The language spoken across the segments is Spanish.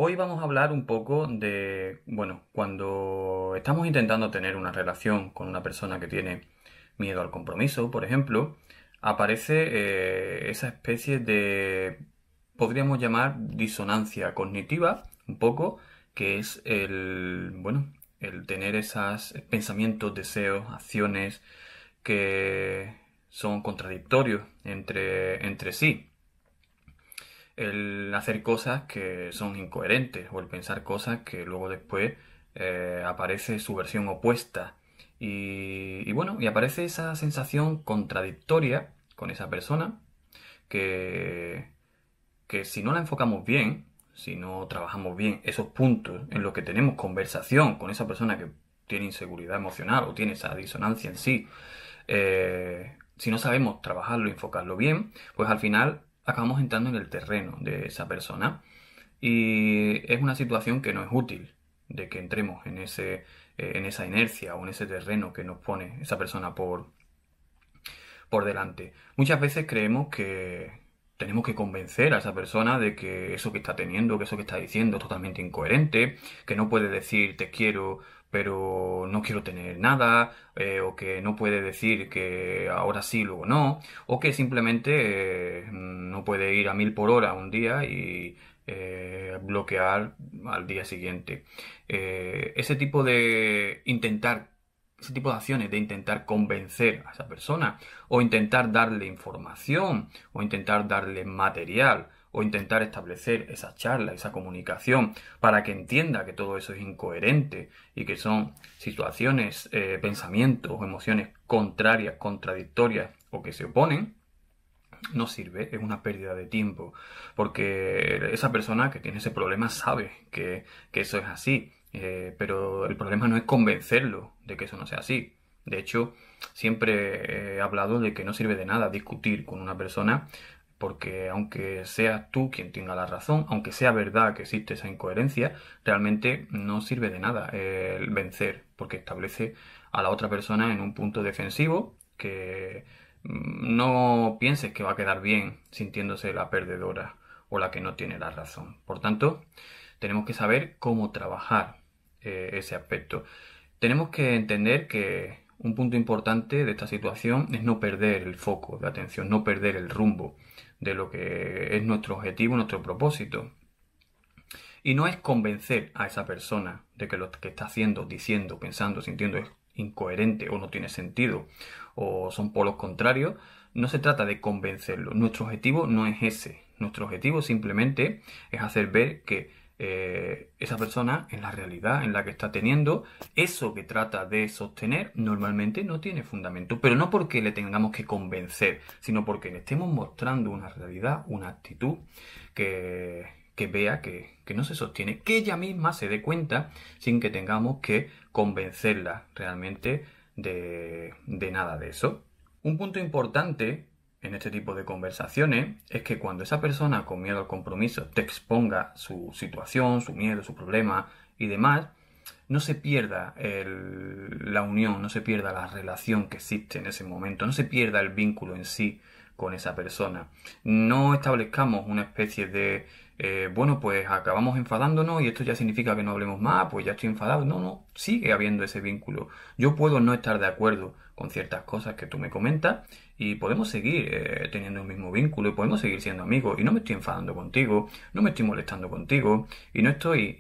Hoy vamos a hablar un poco de, cuando estamos intentando tener una relación con una persona que tiene miedo al compromiso, por ejemplo, aparece esa especie de, podríamos llamar disonancia cognitiva, un poco, que es el tener esos pensamientos, deseos, acciones que son contradictorios entre sí, el hacer cosas que son incoherentes o el pensar cosas que luego después aparece su versión opuesta. Y aparece esa sensación contradictoria con esa persona que, que si no la enfocamos bien, si no trabajamos bien esos puntos en los que tenemos conversación con esa persona que tiene inseguridad emocional o tiene esa disonancia en sí, si no sabemos trabajarlo y enfocarlo bien, pues al final acabamos entrando en el terreno de esa persona y es una situación que no es útil de que entremos en esa inercia o en ese terreno que nos pone esa persona por delante. Muchas veces creemos que tenemos que convencer a esa persona de que eso que está teniendo, que eso que está diciendo es totalmente incoherente, que no puede decir te quiero pero no quiero tener nada, o que no puede decir que ahora sí, luego no, o que simplemente no puede ir a 1000 por hora un día y bloquear al día siguiente. Ese tipo de acciones de intentar convencer a esa persona o intentar darle información o intentar darle material o intentar establecer esa charla, esa comunicación para que entienda que todo eso es incoherente y que son situaciones, pensamientos o emociones contrarias, contradictorias o que se oponen, no sirve, es una pérdida de tiempo, porque esa persona que tiene ese problema sabe que eso es así, pero el problema no es convencerlo de que eso no sea así. De hecho, siempre he hablado de que no sirve de nada discutir con una persona, porque aunque seas tú quien tenga la razón, aunque sea verdad que existe esa incoherencia, realmente no sirve de nada el vencer, porque establece a la otra persona en un punto defensivo que no pienses que va a quedar bien sintiéndose la perdedora o la que no tiene la razón. Por tanto, tenemos que saber cómo trabajar ese aspecto. Tenemos que entender que un punto importante de esta situación es no perder el foco de atención, no perder el rumbo de lo que es nuestro objetivo, nuestro propósito. Y no es convencer a esa persona de que lo que está haciendo, diciendo, pensando, sintiendo es incoherente o no tiene sentido o son polos contrarios. No se trata de convencerlo. Nuestro objetivo no es ese. Nuestro objetivo simplemente es hacer ver que esa persona en la realidad en la que está teniendo eso que trata de sostener normalmente no tiene fundamento, pero no porque le tengamos que convencer, sino porque le estemos mostrando una realidad, una actitud que vea que no se sostiene, que ella misma se dé cuenta sin que tengamos que convencerla realmente de nada de eso. Un punto importante en este tipo de conversaciones es que cuando esa persona con miedo al compromiso te exponga su situación, su miedo, su problema y demás, no se pierda la unión, no se pierda la relación que existe en ese momento, no se pierda el vínculo en sí con esa persona. No establezcamos una especie de, pues acabamos enfadándonos y esto ya significa que no hablemos más, pues ya estoy enfadado. No, no, sigue habiendo ese vínculo. Yo puedo no estar de acuerdo con ciertas cosas que tú me comentas y podemos seguir teniendo el mismo vínculo y podemos seguir siendo amigos y no me estoy enfadando contigo, no me estoy molestando contigo y no estoy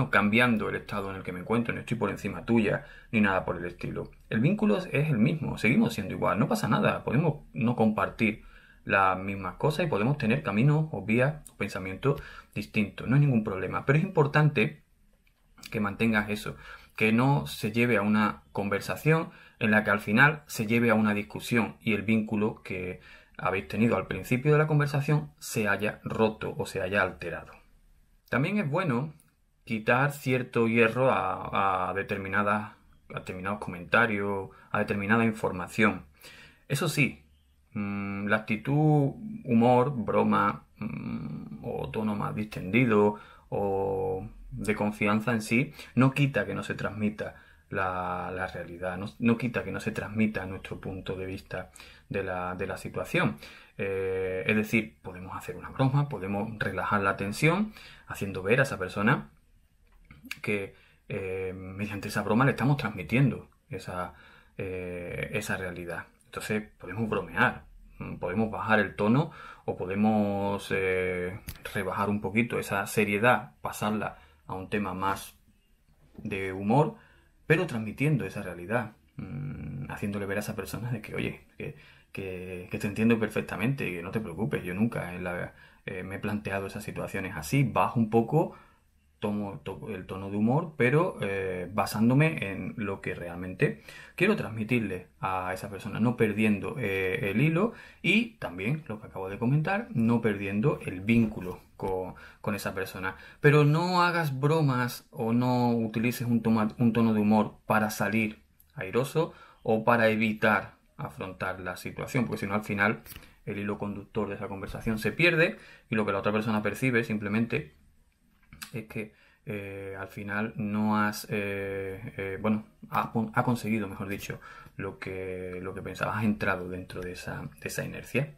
cambiando el estado en el que me encuentro, no estoy por encima tuya, ni nada por el estilo. El vínculo es el mismo, seguimos siendo igual, no pasa nada, podemos no compartir las mismas cosas y podemos tener caminos o vías o pensamientos distintos, no hay ningún problema, pero es importante que mantengas eso, que no se lleve a una conversación en la que al final se lleve a una discusión y el vínculo que habéis tenido al principio de la conversación se haya roto o se haya alterado. También es bueno quitar cierto hierro a determinados comentarios, a determinada información. Eso sí, la actitud, humor, broma, o tono más distendido o de confianza en sí, no quita que no se transmita la realidad, no quita que no se transmita nuestro punto de vista de la situación. Es decir, podemos hacer una broma, podemos relajar la tensión, haciendo ver a esa persona que mediante esa broma le estamos transmitiendo esa realidad. Entonces podemos bromear, podemos bajar el tono o podemos rebajar un poquito esa seriedad, pasarla a un tema más de humor, pero transmitiendo esa realidad, haciéndole ver a esa persona de que, oye, que te entiendo perfectamente y que no te preocupes, yo nunca me he planteado esas situaciones así, bajo un poco tomo el tono de humor, pero basándome en lo que realmente quiero transmitirle a esa persona, no perdiendo el hilo y también, lo que acabo de comentar, no perdiendo el vínculo con esa persona. Pero no hagas bromas o no utilices un tono de humor para salir airoso o para evitar afrontar la situación, porque si no al final el hilo conductor de esa conversación se pierde y lo que la otra persona percibe simplemente es que al final no has, bueno, ha conseguido, mejor dicho, lo que pensabas, has entrado dentro de esa inercia.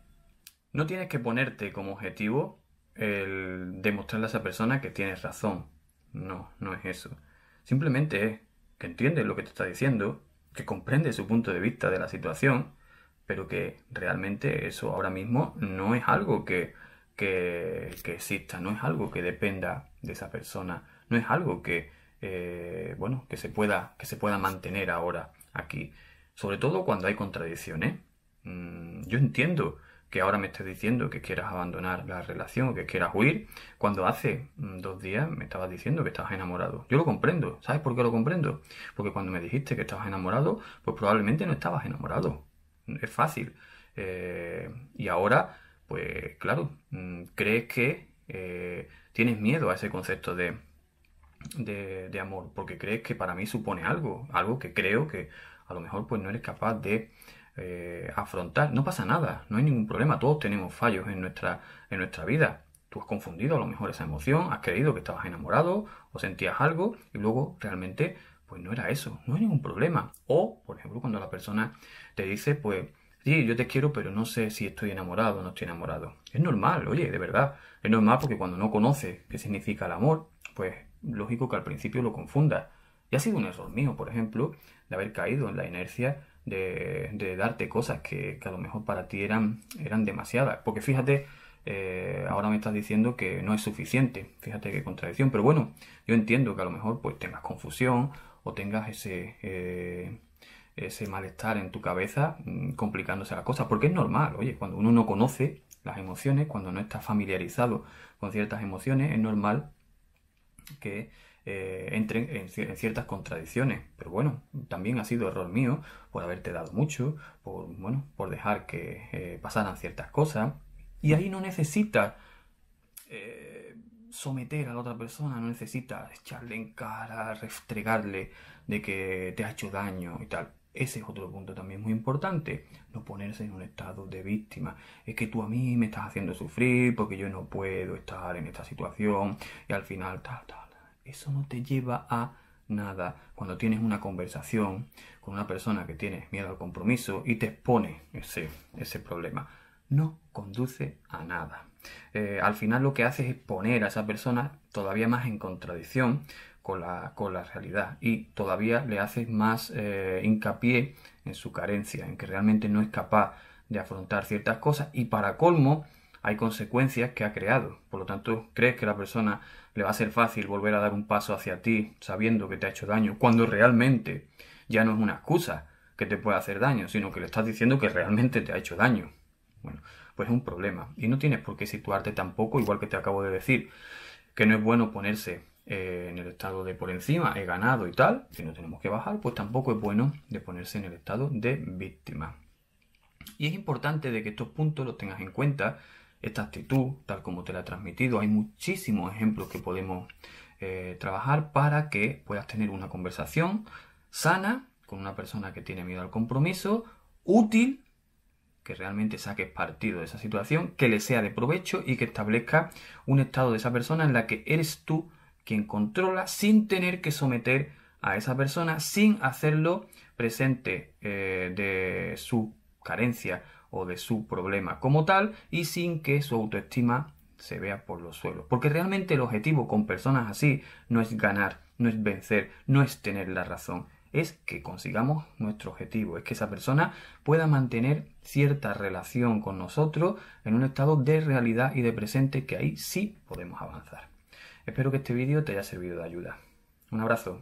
No tienes que ponerte como objetivo el demostrarle a esa persona que tienes razón. No, no es eso. Simplemente es que entiendes lo que te está diciendo, que comprende su punto de vista de la situación, pero que realmente eso ahora mismo no es algo que exista, no es algo que dependa de esa persona, no es algo que, bueno, que se pueda mantener ahora aquí. Sobre todo cuando hay contradicciones. Yo entiendo que ahora me estés diciendo que quieras abandonar la relación o que quieras huir, cuando hace 2 días me estabas diciendo que estabas enamorado. Yo lo comprendo. ¿Sabes por qué lo comprendo? Porque cuando me dijiste que estabas enamorado, pues probablemente no estabas enamorado. Es fácil. Y ahora, pues claro, crees que tienes miedo a ese concepto de amor, porque crees que para mí supone algo que creo que a lo mejor pues no eres capaz de afrontar. No pasa nada, no hay ningún problema, todos tenemos fallos en nuestra vida. Tú has confundido a lo mejor esa emoción, has creído que estabas enamorado o sentías algo y luego realmente pues no era eso, no hay ningún problema. O, por ejemplo, cuando la persona te dice pues sí, yo te quiero, pero no sé si estoy enamorado o no estoy enamorado. Es normal, oye, de verdad. Es normal porque cuando no conoces qué significa el amor, pues lógico que al principio lo confundas. Y ha sido un error mío, por ejemplo, de haber caído en la inercia de darte cosas que a lo mejor para ti eran demasiadas. Porque fíjate, ahora me estás diciendo que no es suficiente. Fíjate qué contradicción. Pero bueno, yo entiendo que a lo mejor pues tengas confusión o tengas ese malestar en tu cabeza, complicándose las cosas, porque es normal, oye, cuando uno no conoce las emociones, cuando no está familiarizado con ciertas emociones, es normal que entren en ciertas contradicciones. Pero bueno, también ha sido error mío por haberte dado mucho, por dejar que pasaran ciertas cosas, y ahí no necesitas someter a la otra persona, no necesitas echarle en cara, restregarle de que te ha hecho daño y tal. Ese es otro punto también muy importante, no ponerse en un estado de víctima. Es que tú a mí me estás haciendo sufrir porque yo no puedo estar en esta situación y al final tal. Eso no te lleva a nada. Cuando tienes una conversación con una persona que tiene miedo al compromiso y te expone ese problema, no conduce a nada. Al final lo que haces es poner a esa persona todavía más en contradicción con la realidad y todavía le haces más hincapié en su carencia, en que realmente no es capaz de afrontar ciertas cosas y para colmo hay consecuencias que ha creado. Por lo tanto, crees que la persona le va a ser fácil volver a dar un paso hacia ti sabiendo que te ha hecho daño, cuando realmente ya no es una excusa que te pueda hacer daño, sino que le estás diciendo que realmente te ha hecho daño. Bueno, pues es un problema. Y no tienes por qué situarte tampoco, igual que te acabo de decir, que no es bueno ponerse en el estado de por encima, he ganado y tal, si no tenemos que bajar, pues tampoco es bueno de ponerse en el estado de víctima. Y es importante de que estos puntos los tengas en cuenta, esta actitud, tal como te la he transmitido. Hay muchísimos ejemplos que podemos trabajar para que puedas tener una conversación sana con una persona que tiene miedo al compromiso, útil, que realmente saques partido de esa situación, que le sea de provecho y que establezca un estado de esa persona en la que eres tú quien controla sin tener que someter a esa persona sin hacerlo presente de su carencia o de su problema como tal y sin que su autoestima se vea por los suelos. Porque realmente el objetivo con personas así no es ganar, no es vencer, no es tener la razón. Es que consigamos nuestro objetivo, es que esa persona pueda mantener cierta relación con nosotros en un estado de realidad y de presente que ahí sí podemos avanzar. Espero que este vídeo te haya servido de ayuda. Un abrazo.